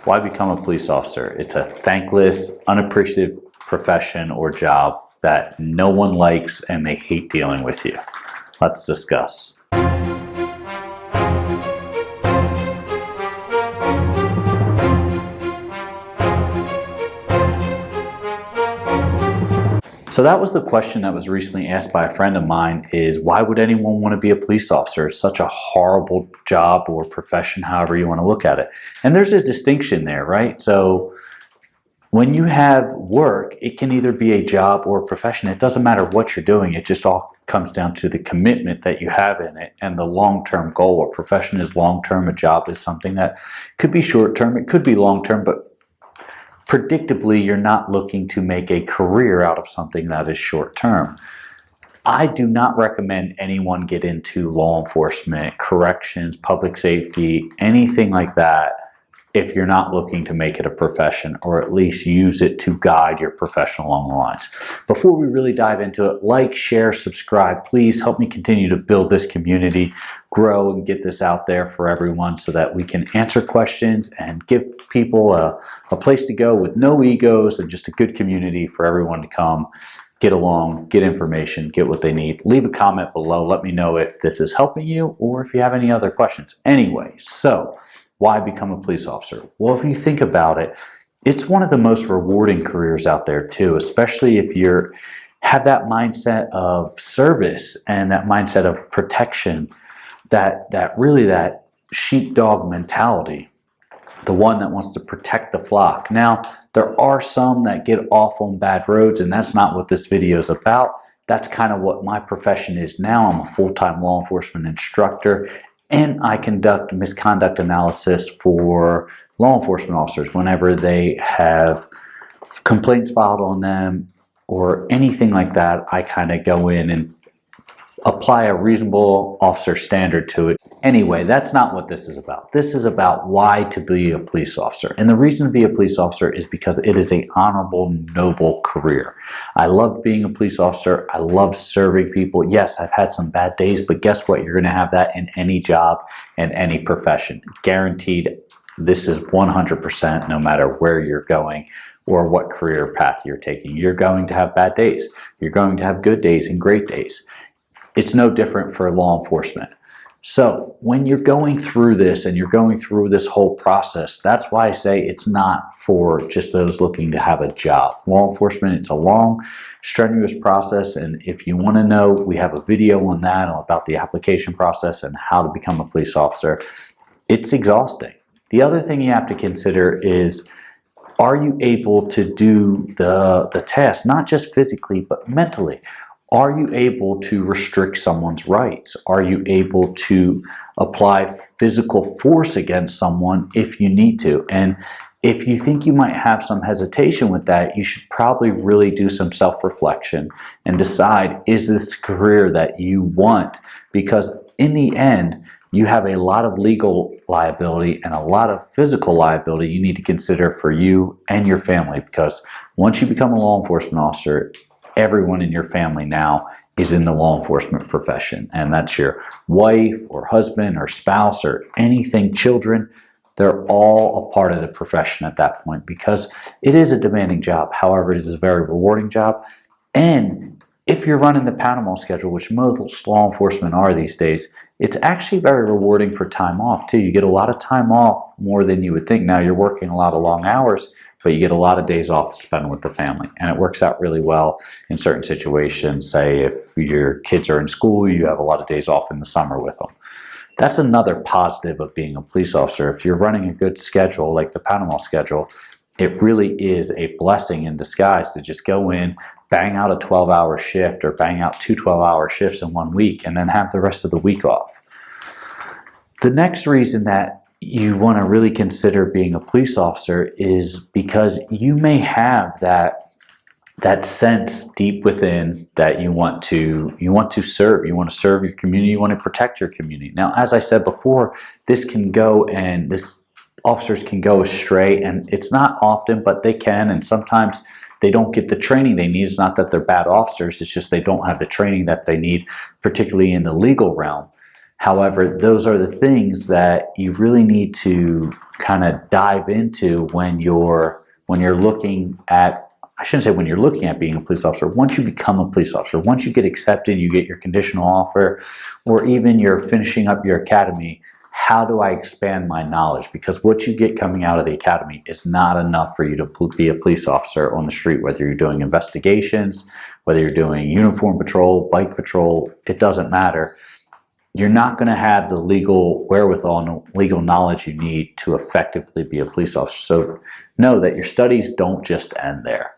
Why become a police officer? It's a thankless, unappreciative profession or job that no one likes and they hate dealing with you. Let's discuss. So that was the question that was recently asked by a friend of mine, is why would anyone want to be a police officer? It's such a horrible job or profession, however you want to look at it. And there's a distinction there, right? So when you have work, it can either be a job or a profession. It doesn't matter what you're doing. It just all comes down to the commitment that you have in it and the long-term goal. A profession is long-term. A job is something that could be short-term. It could be long-term, but predictably, you're not looking to make a career out of something that is short-term. I do not recommend anyone get into law enforcement, corrections, public safety, anything like that if you're not looking to make it a profession, or at least use it to guide your profession along the lines. Before we really dive into it, like, share, subscribe. Please help me continue to build this community, grow, and get this out there for everyone so that we can answer questions and give people a place to go with no egos and just a good community for everyone to come, get along, get information, get what they need. Leave a comment below. Let me know if this is helping you or if you have any other questions. Anyway, so why become a police officer? Well, if you think about it, it's one of the most rewarding careers out there too, especially if you have that mindset of service and that mindset of protection, that sheepdog mentality, the one that wants to protect the flock. Now, there are some that get off on bad roads, and that's not what this video is about. That's kind of what my profession is now. I'm a full-time law enforcement instructor, and I conduct misconduct analysis for law enforcement officers whenever they have complaints filed on them or anything like that. I kind of go in and apply a reasonable officer standard to it. Anyway, that's not what this is about. This is about why to be a police officer. And the reason to be a police officer is because it is an honorable, noble career. I love being a police officer. I love serving people. Yes, I've had some bad days, but guess what? You're going to have that in any job and any profession. Guaranteed. This is 100% no matter where you're going or what career path you're taking. You're going to have bad days. You're going to have good days and great days. It's no different for law enforcement. So when you're going through this and you're going through this whole process, that's why I say it's not for just those looking to have a job. Law enforcement, it's a long, strenuous process. And if you want to know, we have a video on that about the application process and how to become a police officer. It's exhausting. The other thing you have to consider is, are you able to do the task, not just physically, but mentally? Are you able to restrict someone's rights? Are you able to apply physical force against someone if you need to? And if you think you might have some hesitation with that, you should probably really do some self-reflection and decide, is this a career that you want? Because in the end, you have a lot of legal liability and a lot of physical liability you need to consider for you and your family. Because once you become a law enforcement officer, everyone in your family now is in the law enforcement profession, and that's your wife or husband or spouse or anything, children. They're all a part of the profession at that point because it is a demanding job. However, it is a very rewarding job. And if you're running the Panama schedule, which most law enforcement are these days, it's actually very rewarding for time off too. You get a lot of time off, more than you would think. Now you're working a lot of long hours, but you get a lot of days off to spend with the family. And it works out really well in certain situations. Say if your kids are in school, you have a lot of days off in the summer with them. That's another positive of being a police officer. If you're running a good schedule like the Panama schedule, it really is a blessing in disguise to just go in, bang out a 12-hour shift or bang out 2 12-hour shifts in 1 week and then have the rest of the week off. The next reason that you want to really consider being a police officer is because you may have that sense deep within that you want to serve. You want to serve your community. You want to protect your community. Now, as I said before, officers can go astray, and it's not often, but they can, and sometimes they don't get the training they need. It's not that they're bad officers, it's just they don't have the training that they need, particularly in the legal realm. However, those are the things that you really need to kind of dive into when you're looking at, I shouldn't say when you're looking at being a police officer, once you become a police officer, once you get accepted, you get your conditional offer, or even you're finishing up your academy, how do I expand my knowledge? Because what you get coming out of the academy is not enough for you to be a police officer on the street, whether you're doing investigations, whether you're doing uniform patrol, bike patrol, it doesn't matter. You're not going to have the legal wherewithal and legal knowledge you need to effectively be a police officer. So know that your studies don't just end there.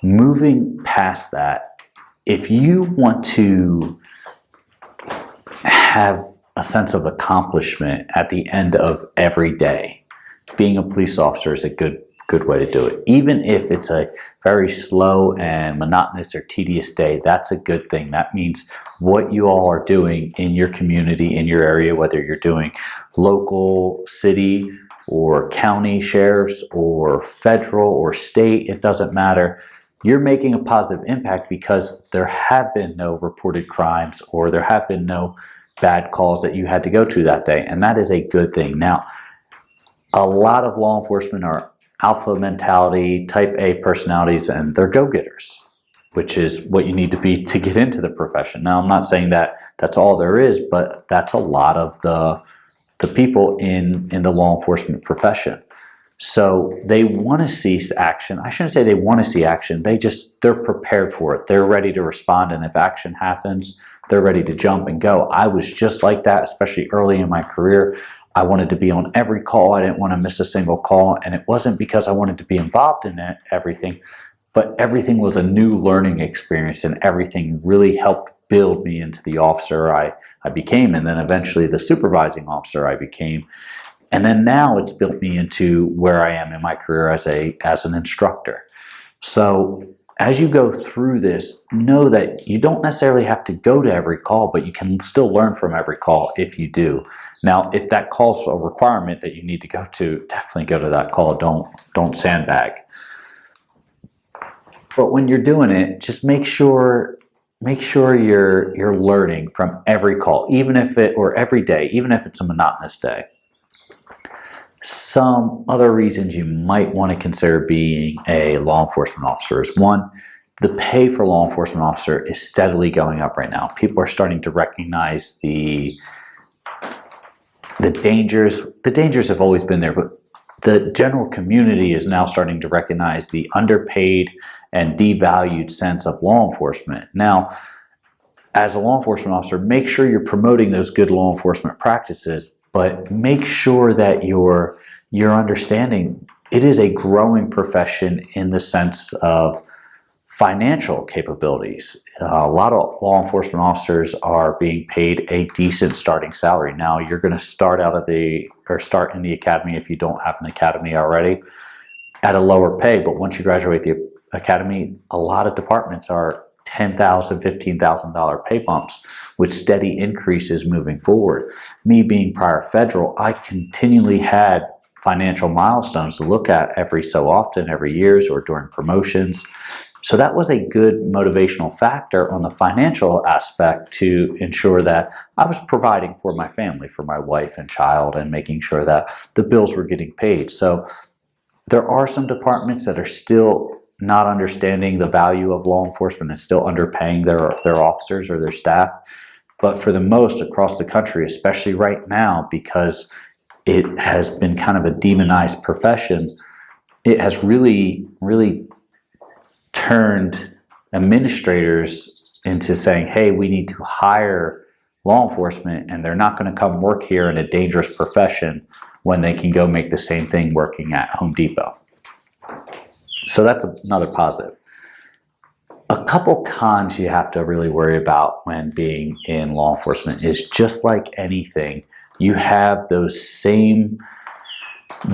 Moving past that, if you want to have a sense of accomplishment at the end of every day, being a police officer is a good way to do it. Even if it's a very slow and monotonous or tedious day, that's a good thing. That means what you all are doing in your community, in your area, whether you're doing local, city, or county sheriffs, or federal, or state, it doesn't matter. You're making a positive impact because there have been no reported crimes or there have been no bad calls that you had to go to that day, and that is a good thing. Now, a lot of law enforcement are alpha mentality, type A personalities, and they're go-getters, which is what you need to be to get into the profession. Now, I'm not saying that that's all there is, but that's a lot of the people in the law enforcement profession. So they want to see action. I shouldn't say they want to see action. They're prepared for it. They're ready to respond, and if action happens, they're ready to jump and go. I was just like that, especially early in my career. I wanted to be on every call. I didn't want to miss a single call. And it wasn't because I wanted to be involved in everything, but everything was a new learning experience, and everything really helped build me into the officer I became, and then eventually the supervising officer I became. And then now it's built me into where I am in my career as an instructor. So as you go through this, know that you don't necessarily have to go to every call, but you can still learn from every call if you do. Now, if that call's a requirement that you need to go to, definitely go to that call. Don't sandbag. But when you're doing it, just make sure you're learning from every call, or every day, even if it's a monotonous day. Some other reasons you might want to consider being a law enforcement officer is, one, the pay for law enforcement officer is steadily going up right now. People are starting to recognize the dangers. The dangers have always been there, but the general community is now starting to recognize the underpaid and devalued sense of law enforcement. Now, as a law enforcement officer, make sure you're promoting those good law enforcement practices, but make sure that you're understanding it is a growing profession in the sense of financial capabilities. A lot of law enforcement officers are being paid a decent starting salary. Now, you're going to start in the academy, if you don't have an academy already, at a lower pay. But once you graduate the academy, a lot of departments are $10,000, $15,000 pay bumps with steady increases moving forward. Me being prior federal, I continually had financial milestones to look at every so often, every year, or during promotions. So that was a good motivational factor on the financial aspect to ensure that I was providing for my family, for my wife and child, and making sure that the bills were getting paid. So there are some departments that are still not understanding the value of law enforcement and still underpaying their officers or their staff. But for the most across the country, especially right now, because it has been kind of a demonized profession, it has really, really turned administrators into saying, hey, we need to hire law enforcement, and they're not going to come work here in a dangerous profession when they can go make the same thing working at Home Depot. So that's another positive. A couple cons you have to really worry about when being in law enforcement is, just like anything, you have those same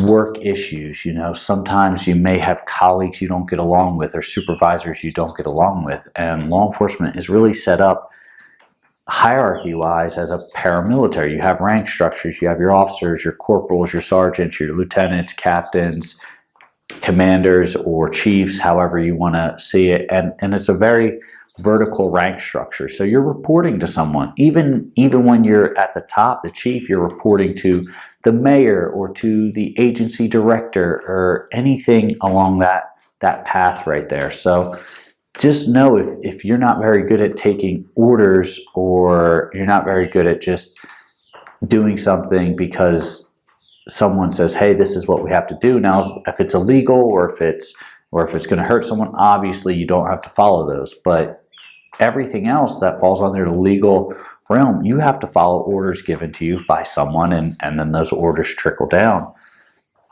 work issues. Sometimes you may have colleagues you don't get along with or supervisors you don't get along with. And law enforcement is really set up hierarchy-wise as a paramilitary. You have rank structures. You have your officers, your corporals, your sergeants, your lieutenants, captains, commanders, or chiefs, however you want to see it. And it's a very vertical rank structure. So you're reporting to someone. Even when you're at the top, the chief, you're reporting to the mayor or to the agency director or anything along that path right there. So just know if you're not very good at taking orders, or you're not very good at just doing something because someone says, hey, this is what we have to do. Now, if it's illegal or if it's going to hurt someone, obviously you don't have to follow those. But everything else that falls under the legal realm, you have to follow orders given to you by someone, and then those orders trickle down.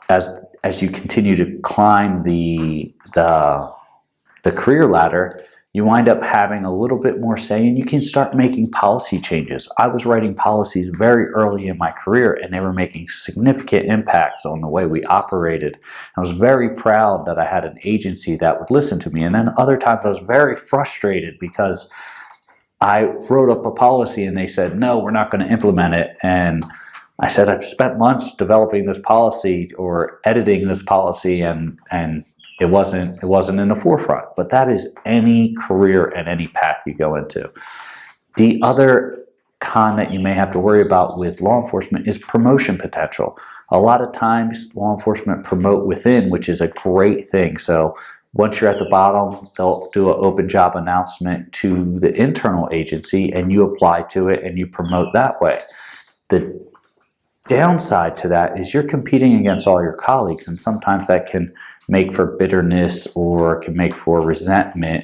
As you continue to climb the career ladder, you wind up having a little bit more say, and you can start making policy changes. I was writing policies very early in my career, and they were making significant impacts on the way we operated. I was very proud that I had an agency that would listen to me. And then other times I was very frustrated because I wrote up a policy and they said, no, we're not going to implement it. And I said, I've spent months developing this policy or editing this policy, and it wasn't in the forefront. But that is any career and any path you go into. The other con that you may have to worry about with law enforcement is promotion potential. A lot of times law enforcement promote within, which is a great thing. So once you're at the bottom, they'll do an open job announcement to the internal agency, and you apply to it and you promote that way. The downside to that is you're competing against all your colleagues, and sometimes that can make for bitterness or can make for resentment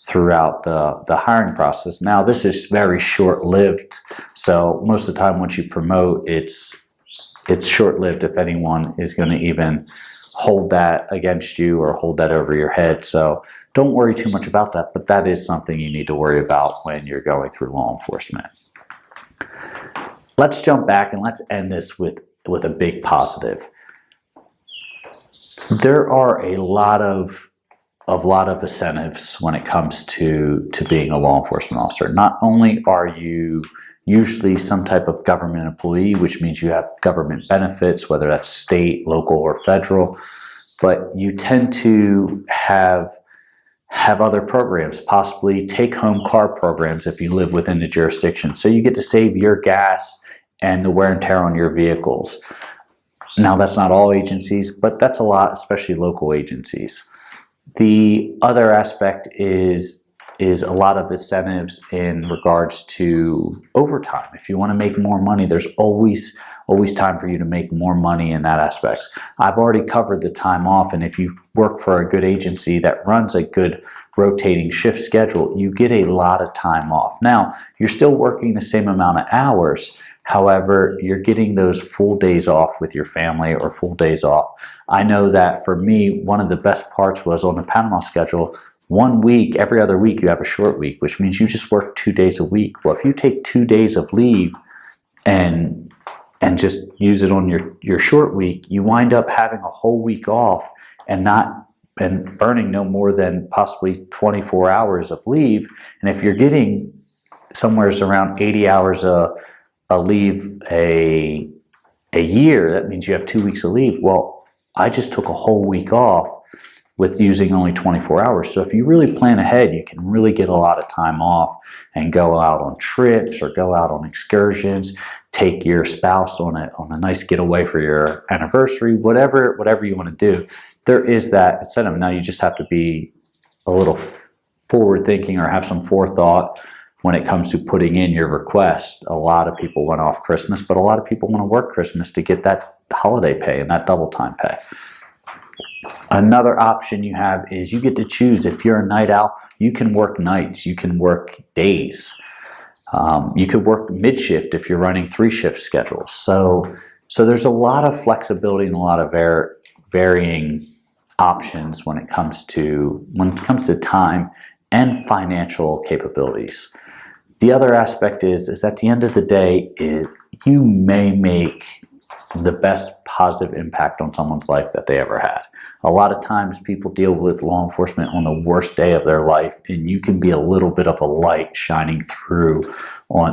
throughout the hiring process. Now, this is very short-lived, so most of the time once you promote, it's short-lived if anyone is going to even hold that against you or hold that over your head. So don't worry too much about that, but that is something you need to worry about when you're going through law enforcement. Let's jump back and let's end this with a big positive. There are a lot of incentives when it comes to being a law enforcement officer. Not only are you usually some type of government employee, which means you have government benefits, whether that's state, local, or federal, but you tend to have other programs, possibly take-home car programs if you live within the jurisdiction. So you get to save your gas and the wear and tear on your vehicles. Now, that's not all agencies, but that's a lot, especially local agencies. The other aspect is a lot of incentives in regards to overtime. If you want to make more money, there's always time for you to make more money in that aspect. I've already covered the time off, and if you work for a good agency that runs a good rotating shift schedule, you get a lot of time off. Now, you're still working the same amount of hours. However, you're getting those full days off with your family or full days off. I know that for me, one of the best parts was on the Panama schedule, 1 week, every other week you have a short week, which means you just work 2 days a week. Well, if you take 2 days of leave and just use it on your short week, you wind up having a whole week off and burning no more than possibly 24 hours of leave. And if you're getting somewhere around 80 hours a leave a year, that means you have 2 weeks of leave. Well, I just took a whole week off with using only 24 hours. So if you really plan ahead, you can really get a lot of time off and go out on trips or go out on excursions, take your spouse on a nice getaway for your anniversary, whatever you want to do. There is that incentive. Now you just have to be a little forward thinking or have some forethought when it comes to putting in your request. A lot of people went off Christmas, but a lot of people want to work Christmas to get that holiday pay and that double time pay. Another option you have is you get to choose. If you're a night owl, you can work nights, you can work days. You could work mid-shift if you're running 3-shift schedules. So there's a lot of flexibility and a lot of varying options when it comes to time and financial capabilities. The other aspect is at the end of the day, you may make the best positive impact on someone's life that they ever had. A lot of times people deal with law enforcement on the worst day of their life, and you can be a little bit of a light shining through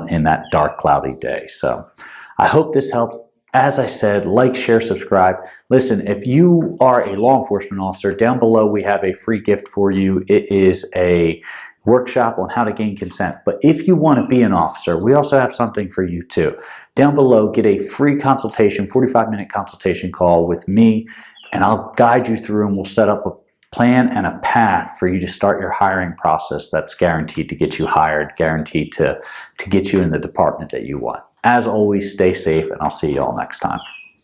in that dark, cloudy day. So I hope this helps. As I said, like, share, subscribe. Listen, if you are a law enforcement officer, down below we have a free gift for you. It is workshop on how to gain consent. But if you want to be an officer, we also have something for you too. Down below, get a free consultation, 45-minute consultation call with me, and I'll guide you through and we'll set up a plan and a path for you to start your hiring process that's guaranteed to get you hired, guaranteed to get you in the department that you want. As always, stay safe, and I'll see you all next time.